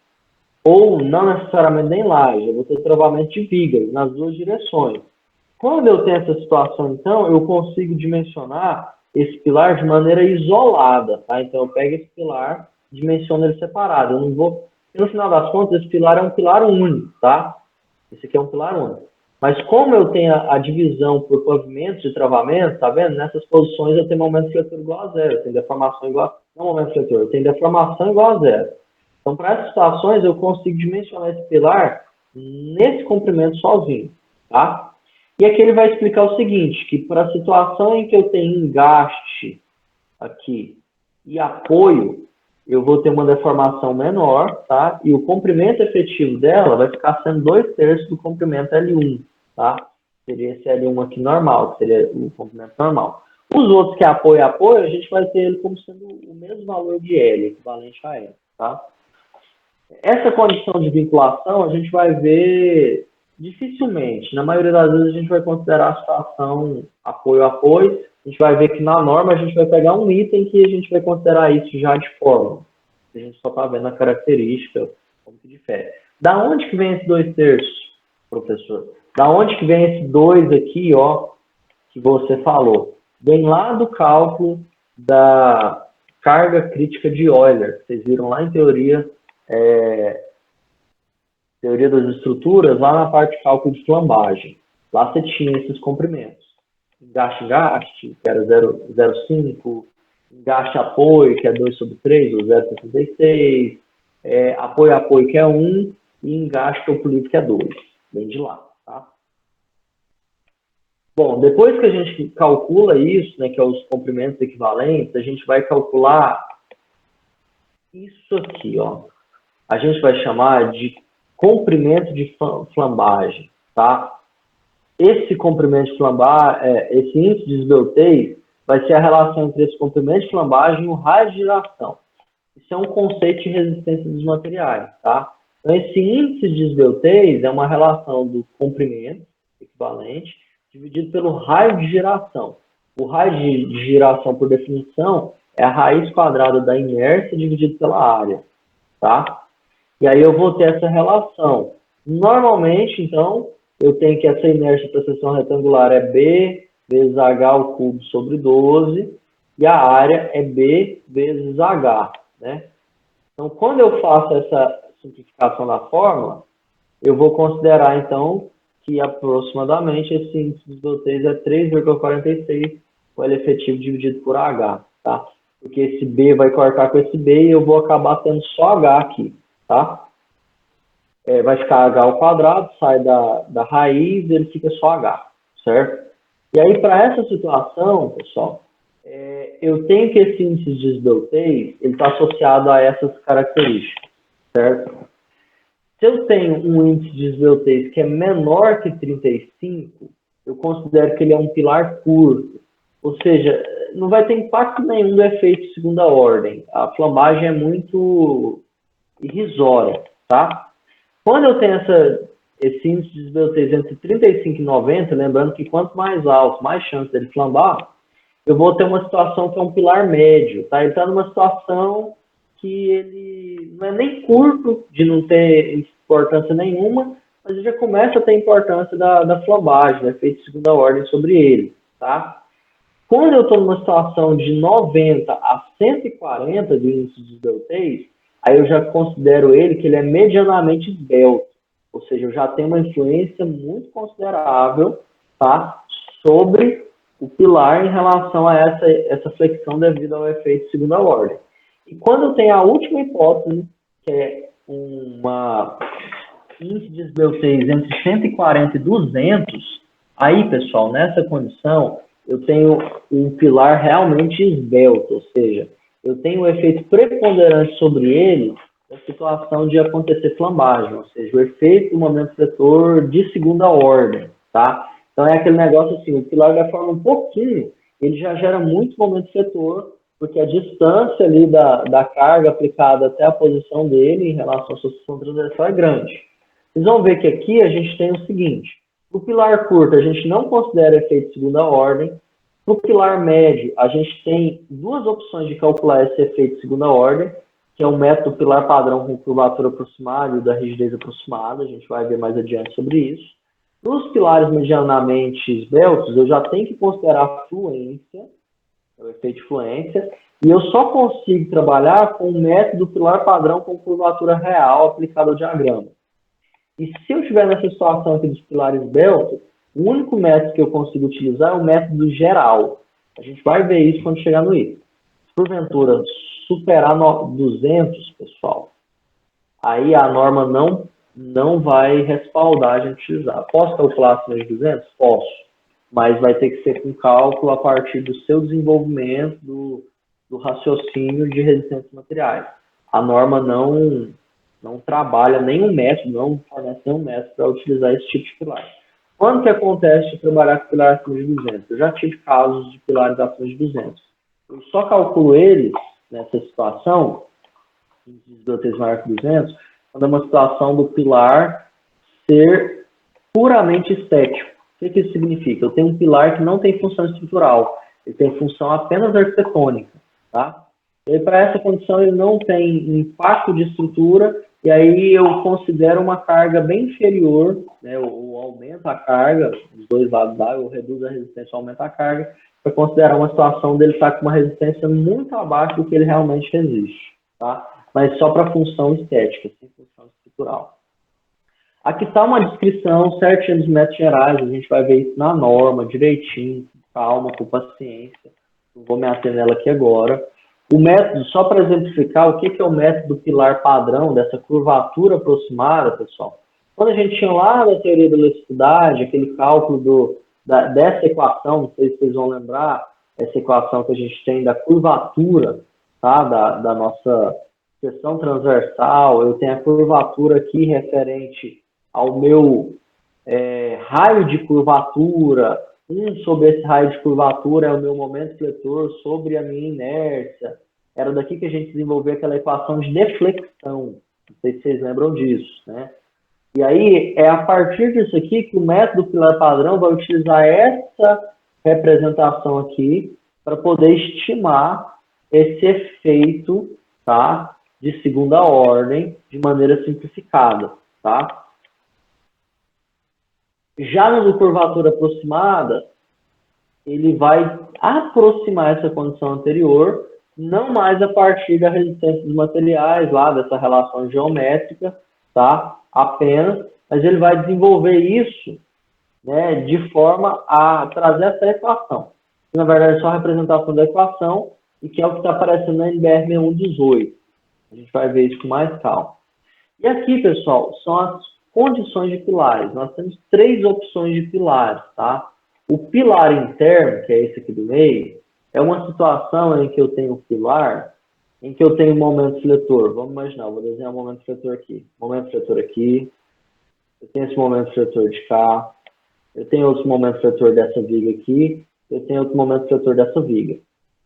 Ou não necessariamente nem laje, eu vou ter o travamento de vigas nas duas direções. Quando eu tenho essa situação, então, eu consigo dimensionar esse pilar de maneira isolada, tá? Então, eu pego esse pilar, dimensiono ele separado. Eu não vou... No final das contas, esse pilar é um pilar único, tá? Esse aqui é um pilar único. Mas como eu tenho a divisão por pavimentos de travamento, tá vendo? Nessas posições eu tenho momento fletor igual a zero, eu tenho deformação igual a... Não momento fletor, eu tenho deformação igual a zero. Então, para essas situações, eu consigo dimensionar esse pilar nesse comprimento sozinho, tá? E aqui ele vai explicar o seguinte, que para a situação em que eu tenho engaste aqui e apoio, eu vou ter uma deformação menor, tá? E o comprimento efetivo dela vai ficar sendo 2/3 do comprimento L1, tá? Seria esse L1 aqui normal, que seria o comprimento normal. Os outros que é apoio a apoio, a gente vai ter ele como sendo o mesmo valor de L, equivalente a L, tá? Essa condição de vinculação a gente vai ver dificilmente. Na maioria das vezes a gente vai considerar a situação apoio a apoio. A gente vai ver que na norma a gente vai pegar um item que a gente vai considerar isso já de fórmula. A gente só está vendo a característica, como que difere. Da onde que vem esse 2/3, professor? Da onde que vem esse 2 aqui, ó, que você falou? Vem lá do cálculo da carga crítica de Euler. Vocês viram lá em teoria das estruturas, lá na parte de cálculo de flambagem. Lá você tinha esses comprimentos. Engaste-engaste, que era 0,05, engaste-apoio, que é 2/3, ou 0,66, apoio-apoio, que é 1, e engaste-topo livre, que é 2. Vem de lá, tá? Bom, depois que a gente calcula isso, né, que é os comprimentos equivalentes, a gente vai calcular isso aqui, ó. A gente vai chamar de comprimento de flambagem, tá? Esse comprimento de flambagem, esse índice de esbeltez, vai ser a relação entre esse comprimento de flambagem e o raio de giração. Isso é um conceito de resistência dos materiais, tá? Então, esse índice de esbeltez é uma relação do comprimento equivalente dividido pelo raio de giração. O raio de giração, por definição, é a raiz quadrada da inércia dividido pela área, tá? E aí eu vou ter essa relação. Normalmente, então, eu tenho que essa inércia para a seção retangular é B vezes H ao cubo sobre 12, e a área é B vezes H, né? Então, quando eu faço essa simplificação da fórmula, eu vou considerar, então, que aproximadamente esse índice de esbeltez é 3,46, o L efetivo dividido por H, tá? Porque esse B vai cortar com esse B e eu vou acabar tendo só H aqui, tá? Vai ficar H ao quadrado, sai da raiz e ele fica só H, certo? E aí, para essa situação, pessoal, eu tenho que esse índice de esbeltez, ele está associado a essas características, certo? Se eu tenho um índice de esbeltez que é menor que 35, eu considero que ele é um pilar curto. Ou seja, não vai ter impacto nenhum do efeito de segunda ordem. A flambagem é muito irrisória, tá? Quando eu tenho esse índice de desbiotase entre 35 e 90, lembrando que quanto mais alto, mais chance dele flambar, eu vou ter uma situação que é um pilar médio, tá? Ele está numa situação que ele não é nem curto, de não ter importância nenhuma, mas ele já começa a ter importância da flambagem, do efeito de segunda ordem sobre ele, tá? Quando eu estou numa situação de 90 a 140 de índice de desbiotase, aí eu já considero ele que ele é medianamente esbelto, ou seja, eu já tenho uma influência muito considerável, tá, sobre o pilar em relação a essa flexão devido ao efeito de segunda ordem. E quando eu tenho a última hipótese, que é uma índice de desbiotase entre 140 e 200, aí, pessoal, nessa condição, eu tenho um pilar realmente esbelto, ou seja, eu tenho um efeito preponderante sobre ele na situação de acontecer flambagem, ou seja, o efeito do momento fletor de segunda ordem, tá? Então é aquele negócio assim, o pilar da forma um pouquinho, ele já gera muito momento fletor, porque a distância ali da carga aplicada até a posição dele em relação à sucessão transversal é grande. Vocês vão ver que aqui a gente tem o seguinte, no pilar curto a gente não considera efeito de segunda ordem, no pilar médio a gente tem duas opções de calcular esse efeito de segunda ordem, que é o método pilar padrão com curvatura aproximada e o da rigidez aproximada, a gente vai ver mais adiante sobre isso. Nos pilares medianamente esbeltos, eu já tenho que considerar a fluência, o efeito de fluência, e eu só consigo trabalhar com o método pilar padrão com curvatura real aplicado ao diagrama. E se eu estiver nessa situação aqui dos pilares esbeltos, o único método que eu consigo utilizar é o método geral. A gente vai ver isso quando chegar no item. Porventura, superar 200, pessoal, aí a norma não vai respaldar a gente utilizar. Posso calcular acima de 200? Posso. Mas vai ter que ser com cálculo a partir do seu desenvolvimento, do raciocínio de resistência materiais. A norma não trabalha nenhum método, não fornece nenhum método para utilizar esse tipo de pilar. Quando que acontece de trabalhar com pilar acima de 200? Eu já tive casos de pilares acima de 200. Eu só calculo eles, nessa situação, de desbiotase maior que 200, quando é uma situação do pilar ser puramente estético. O que isso significa? Eu tenho um pilar que não tem função estrutural, ele tem função apenas arquitetônica, tá? E para essa condição ele não tem impacto de estrutura, e aí eu considero uma carga bem inferior, né? Ou aumenta a carga, os dois lados da água, ou reduz a resistência ou aumenta a carga, para considerar uma situação dele estar com uma resistência muito abaixo do que ele realmente resiste, tá? Mas só para função estética, sem função estrutural. Aqui está uma descrição certinha dos métodos gerais, a gente vai ver isso na norma, direitinho, com calma, com paciência. Não vou me ater nela aqui agora. O método, só para exemplificar, o que é o método pilar padrão dessa curvatura aproximada, pessoal? Quando a gente tinha lá na teoria da elasticidade, aquele cálculo dessa equação, não sei se vocês vão lembrar, essa equação que a gente tem da curvatura, tá? da nossa seção transversal, eu tenho a curvatura aqui referente ao meu raio de curvatura, sobre esse raio de curvatura é o meu momento fletor sobre a minha inércia. Era daqui que a gente desenvolveu aquela equação de deflexão. Não sei se vocês lembram disso, né? E aí, é a partir disso aqui que o método pilar padrão vai utilizar essa representação aqui para poder estimar esse efeito, tá? De segunda ordem, de maneira simplificada, tá? Já no do curvatura aproximada, ele vai aproximar essa condição anterior, não mais a partir da resistência dos materiais, lá dessa relação geométrica, tá? Apenas, mas ele vai desenvolver isso, né, de forma a trazer essa equação. Que, na verdade, é só a representação da equação, e que é o que está aparecendo na NBR 6118. A gente vai ver isso com mais calma. E aqui, pessoal, são as condições de pilares. Nós temos 3 opções de pilares, tá? O pilar interno, que é esse aqui do meio, é uma situação em que eu tenho um pilar, em que eu tenho um momento fletor. Vamos imaginar, vou desenhar um momento fletor aqui. Momento fletor aqui. Eu tenho esse momento fletor de cá. Eu tenho outro momento fletor dessa viga aqui. Eu tenho outro momento fletor dessa viga.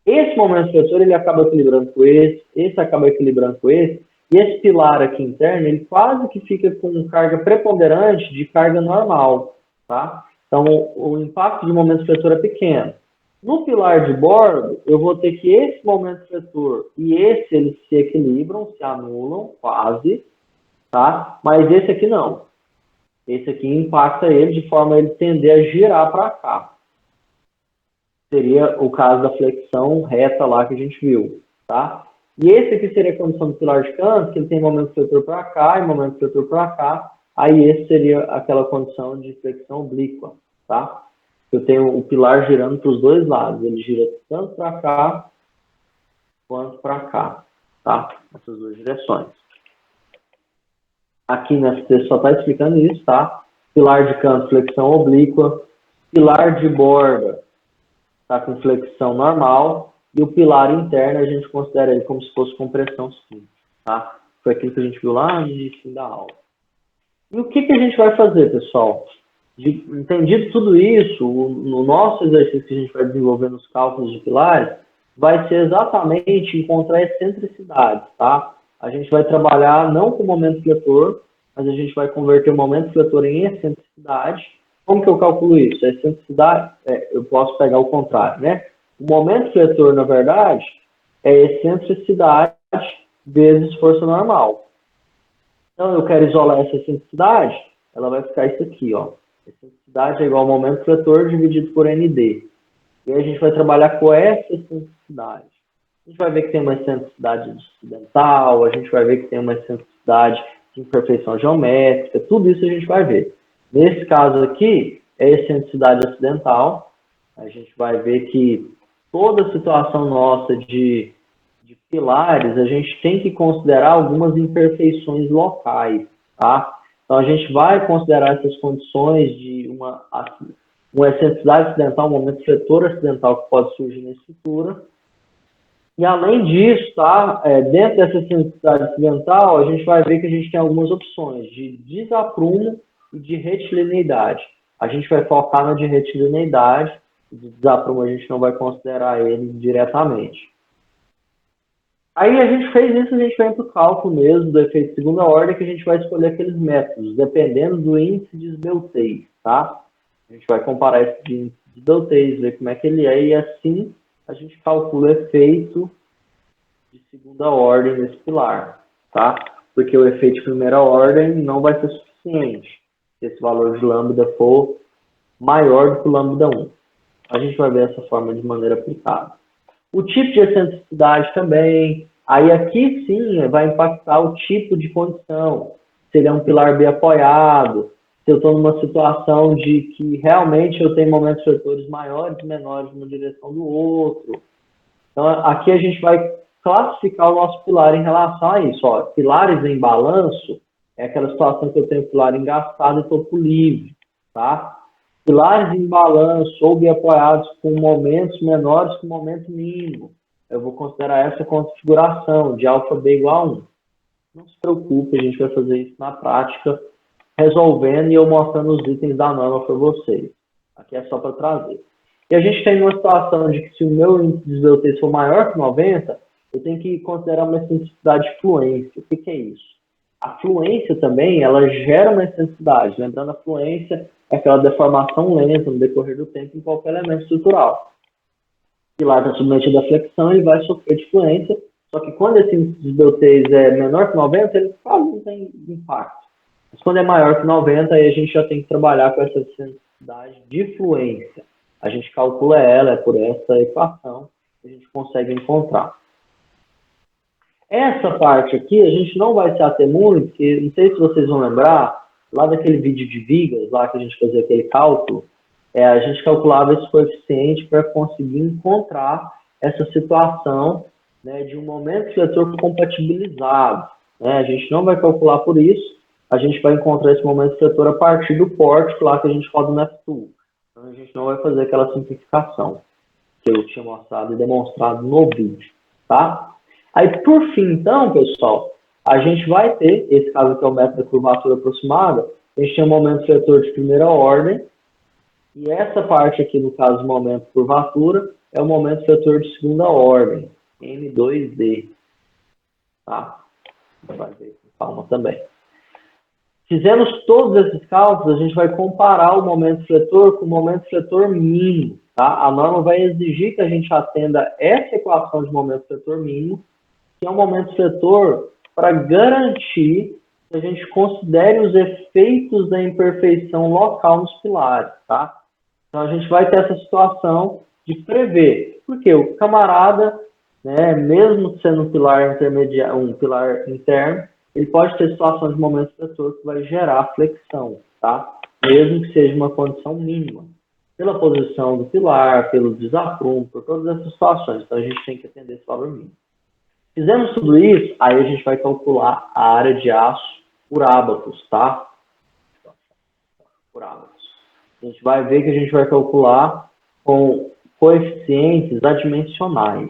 Esse momento fletor, ele acaba equilibrando com esse acaba equilibrando com esse, E esse pilar aqui interno, ele quase que fica com carga preponderante de carga normal, tá? Então, o impacto de momento fletor é pequeno. No pilar de bordo, eu vou ter que esse momento fletor e esse, eles se equilibram, se anulam, quase, tá? Mas esse aqui não. Esse aqui impacta ele de forma a ele tender a girar para cá. Seria o caso da flexão reta lá que a gente viu, tá? E esse aqui seria a condição do pilar de canto, que ele tem momento fletor para cá e momento fletor para cá. Aí esse seria aquela condição de flexão oblíqua, tá? Eu tenho o pilar girando para os dois lados. Ele gira tanto para cá quanto para cá, tá? Essas duas direções. Aqui nesse texto só está explicando isso, tá? Pilar de canto, flexão oblíqua. Pilar de borda está com flexão normal. E o pilar interno, a gente considera ele como se fosse compressão simples, tá? Foi aquilo que a gente viu lá no início da aula. E o que a gente vai fazer, pessoal? Entendido tudo isso, no nosso exercício que a gente vai desenvolver nos cálculos de pilares, vai ser exatamente encontrar excentricidades, tá? A gente vai trabalhar não com momento fletor, mas a gente vai converter o momento fletor em excentricidade. Como que eu calculo isso? A excentricidade, eu posso pegar o contrário, né? O momento fletor, na verdade, é excentricidade vezes força normal. Então, eu quero isolar essa excentricidade, ela vai ficar isso aqui, ó. Excentricidade é igual ao momento fletor dividido por ND. E aí a gente vai trabalhar com essa excentricidade. A gente vai ver que tem uma excentricidade acidental, a gente vai ver que tem uma excentricidade de imperfeição geométrica, tudo isso a gente vai ver. Nesse caso aqui, é excentricidade acidental. A gente vai ver que toda a situação nossa de pilares, a gente tem que considerar algumas imperfeições locais, tá? Então, a gente vai considerar essas condições de uma excentricidade acidental, um momento fletor acidental que pode surgir na estrutura. E, além disso, tá? Dentro dessa excentricidade acidental, a gente vai ver que a gente tem algumas opções de desaprumo e de retilineidade. A gente vai focar na de retilineidade, de desaprumo a gente não vai considerar ele diretamente. Aí a gente fez isso, a gente vem para o cálculo mesmo do efeito de segunda ordem, que a gente vai escolher aqueles métodos, dependendo do índice de esbeltez, tá? A gente vai comparar esse índice de esbeltez, ver como é que ele é, e assim a gente calcula o efeito de segunda ordem nesse pilar, tá? Porque o efeito de primeira ordem não vai ser suficiente se esse valor de lambda for maior do que o lambda 1. A gente vai ver essa forma de maneira aplicada. O tipo de excentricidade também, aí aqui sim vai impactar o tipo de condição. Se ele é um pilar bem apoiado, se eu estou numa situação de que realmente eu tenho momentos fletores maiores e menores numa direção do outro. Então aqui a gente vai classificar o nosso pilar em relação a isso. Ó, pilares em balanço é aquela situação que eu tenho pilar engastado e topo livre, tá? Pilares em balanço ou bem apoiados com momentos menores que o momento mínimo. Eu vou considerar essa configuração de alfa B igual a 1. Não se preocupe, a gente vai fazer isso na prática, resolvendo e eu mostrando os itens da norma para vocês. Aqui é só para trazer. E a gente tem uma situação de que se o meu índice de esbeltez for maior que 90, eu tenho que considerar uma excentricidade de fluência. O que é isso? A fluência também, ela gera uma excentricidade. Lembrando, a fluência é aquela deformação lenta no decorrer do tempo em qualquer elemento estrutural. O pilar está submetido à flexão, ele vai sofrer de fluência, só que quando esse índice de esbeltez é menor que 90, ele quase não tem impacto. Mas quando é maior que 90, aí a gente já tem que trabalhar com essa excentricidade de fluência. A gente calcula ela, é por essa equação que a gente consegue encontrar. Essa parte aqui a gente não vai se ater muito, porque não sei se vocês vão lembrar, lá daquele vídeo de vigas, lá que a gente fazia aquele cálculo, a gente calculava esse coeficiente para conseguir encontrar essa situação, né, de um momento fletor compatibilizado. Né? A gente não vai calcular por isso, a gente vai encontrar esse momento fletor a partir do pórtico lá que a gente roda no F2. Então a gente não vai fazer aquela simplificação que eu tinha mostrado e demonstrado no vídeo, tá? Aí, por fim, então, pessoal, a gente vai ter, esse caso aqui é o método da curvatura aproximada, a gente tem um momento fletor de primeira ordem, e essa parte aqui, no caso do momento curvatura, é o momento fletor de segunda ordem, M2D. Tá? Vai ver com calma também. Fizemos todos esses cálculos, a gente vai comparar o momento fletor com o momento fletor mínimo. Tá? A norma vai exigir que a gente atenda essa equação de momento fletor mínimo, que é um momento fletor para garantir que a gente considere os efeitos da imperfeição local nos pilares. Tá? Então, a gente vai ter essa situação de prever. Porque o camarada, né, mesmo sendo um pilar intermediário, um pilar interno, ele pode ter situações de momento fletor que vai gerar flexão, tá? Mesmo que seja uma condição mínima. Pela posição do pilar, pelo desaprumo, por todas essas situações. Então, a gente tem que atender esse valor mínimo. Fizemos tudo isso, aí a gente vai calcular a área de aço por ábacos, tá? Por ábacos. A gente vai ver que a gente vai calcular com coeficientes adimensionais.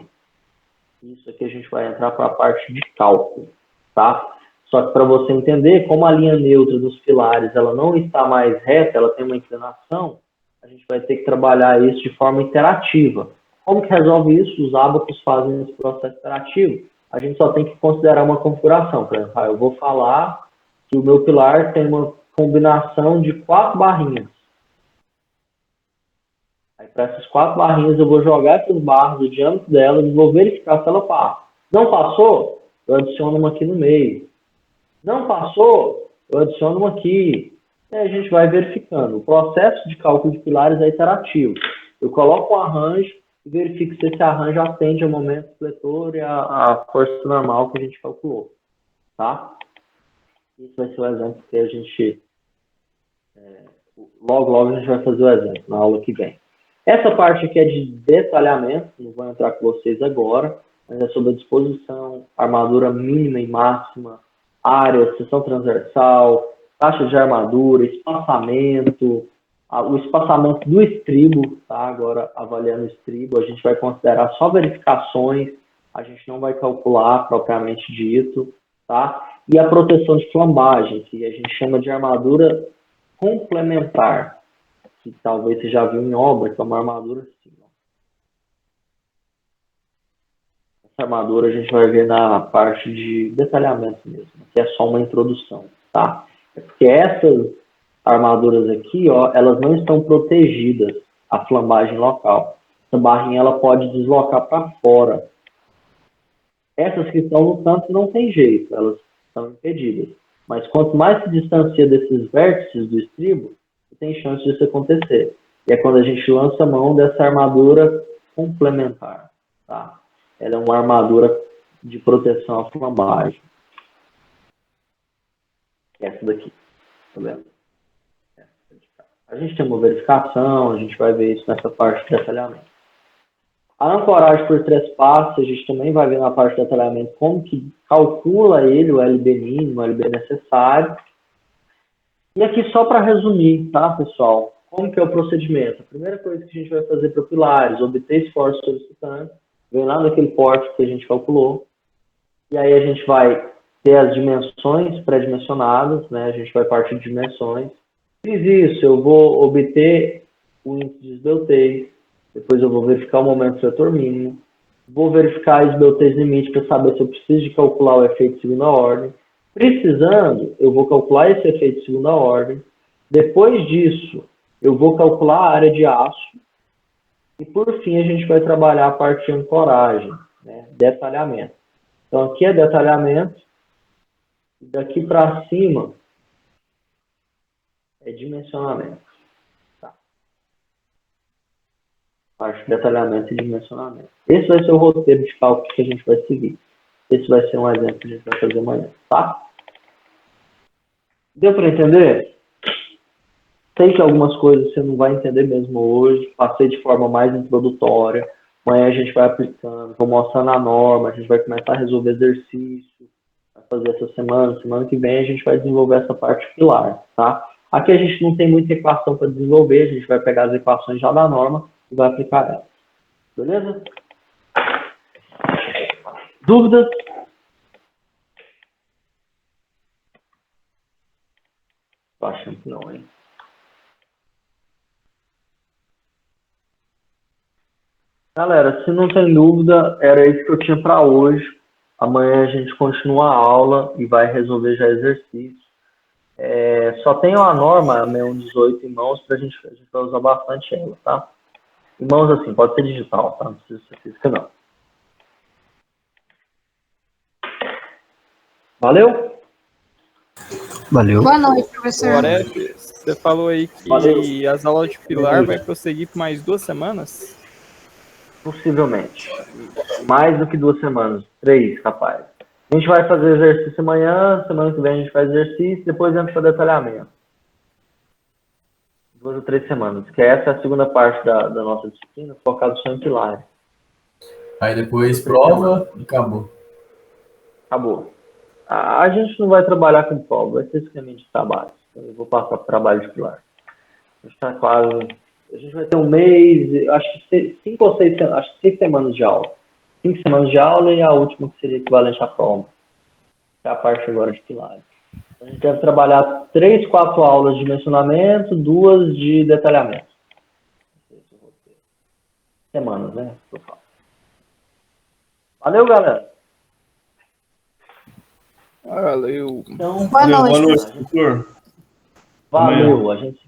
Isso aqui a gente vai entrar para a parte de cálculo, tá? Só que para você entender, como a linha neutra dos pilares ela não está mais reta, ela tem uma inclinação, a gente vai ter que trabalhar isso de forma interativa. Como que resolve isso? Os ábacos fazem esse processo interativo. A gente só tem que considerar uma configuração. Por exemplo, eu vou falar que o meu pilar tem uma combinação de 4 barrinhas. Aí, para essas 4 barrinhas, eu vou jogar essas barras, o diâmetro delas, e vou verificar se ela passa. Não passou? Eu adiciono uma aqui no meio. Não passou? Eu adiciono uma aqui. E aí a gente vai verificando. O processo de cálculo de pilares é iterativo. Eu coloco um arranjo e verifico se esse arranjo atende ao momento fletor e a força normal que a gente calculou. Tá? Isso vai ser o exemplo que a gente... logo a gente vai fazer o exemplo na aula que vem. Essa parte aqui é de detalhamento, não vou entrar com vocês agora, mas é sobre a disposição, armadura mínima e máxima, área, seção transversal, taxa de armadura, espaçamento, o espaçamento do estribo, tá? Agora, avaliando o estribo, a gente vai considerar só verificações, a gente não vai calcular propriamente dito, tá? E a proteção de flambagem, que a gente chama de armadura complementar, que talvez você já viu em obra, que é uma armadura assim. Ó. Essa armadura a gente vai ver na parte de detalhamento mesmo, que é só uma introdução, tá? É porque essas armaduras aqui, ó, elas não estão protegidas à flambagem local. Essa barrinha ela pode deslocar para fora. Essas que estão no canto não tem jeito, elas estão impedidas. Mas quanto mais se distancia desses vértices do estribo, tem chance disso acontecer. E é quando a gente lança a mão dessa armadura complementar, tá? Ela é uma armadura de proteção à flambagem. Essa daqui, tá vendo? A gente tem uma verificação, a gente vai ver isso nessa parte de detalhamento. A ancoragem por trespasse, a gente também vai ver na parte de detalhamento como que calcula ele, o LB mínimo, o LB necessário. E aqui só para resumir, tá, pessoal? Como que é o procedimento? A primeira coisa que a gente vai fazer para pilares, obter esforço solicitante, vem lá naquele porte que a gente calculou. E aí a gente vai ter as dimensões pré-dimensionadas, né? A gente vai partir de dimensões. Fiz isso, eu vou obter o índice de esbeltez, depois eu vou verificar o momento fletor mínimo, vou verificar a esbeltez limite para saber se eu preciso de calcular o efeito de segunda ordem. Precisando, eu vou calcular esse efeito de segunda ordem. Depois disso, eu vou calcular a área de aço. E por fim, a gente vai trabalhar a parte de ancoragem, né? Detalhamento. Então aqui é detalhamento. E daqui para cima é dimensionamento. Tá. Parte de detalhamento e dimensionamento. Esse vai ser o roteiro de cálculo que a gente vai seguir. Esse vai ser um exemplo que a gente vai fazer amanhã, tá? Deu para entender? Sei que algumas coisas você não vai entender mesmo hoje. Passei de forma mais introdutória. Amanhã a gente vai aplicando, vou mostrando a norma, a gente vai começar a resolver exercício. Vai fazer essa semana. Semana que vem a gente vai desenvolver essa parte pilar, tá? Aqui a gente não tem muita equação para desenvolver. A gente vai pegar as equações já da norma e vai aplicar elas. Beleza? Dúvidas? Tô achando que não, hein? Galera, se não tem dúvida, era isso que eu tinha para hoje. Amanhã a gente continua a aula e vai resolver já exercício. Só tem uma norma, a 6118 em mãos, a gente vai usar bastante ela, tá? Em mãos assim, pode ser digital, tá? Não precisa ser física, não. Valeu? Boa noite, professor. Agora, você falou aí que Valeu. as aulas de Pilar vai prosseguir por mais 2 semanas? Possivelmente. Mais do que 2 semanas. 3, capaz. A gente vai fazer exercício amanhã, semana que vem a gente faz exercício, depois entra para detalhamento. 2 ou 3 semanas. Que essa é a segunda parte da nossa disciplina, focado só em pilares. Aí depois prova e acabou. Acabou. A gente não vai trabalhar com prova, vai ser esquema de trabalho. Eu vou passar para o trabalho de pilar. A gente está quase. A gente vai ter um mês, acho que 5 ou 6 semanas, acho que 6 semanas de aula. 5 semanas de aula e a última que seria equivalente à prova. Que é a parte agora de pilares. A gente deve trabalhar 3, 4 aulas de mencionamento, 2 de detalhamento. Semanas, né? Valeu, galera. Valeu. Então, Boa noite. Boa noite, doutor. valeu. A gente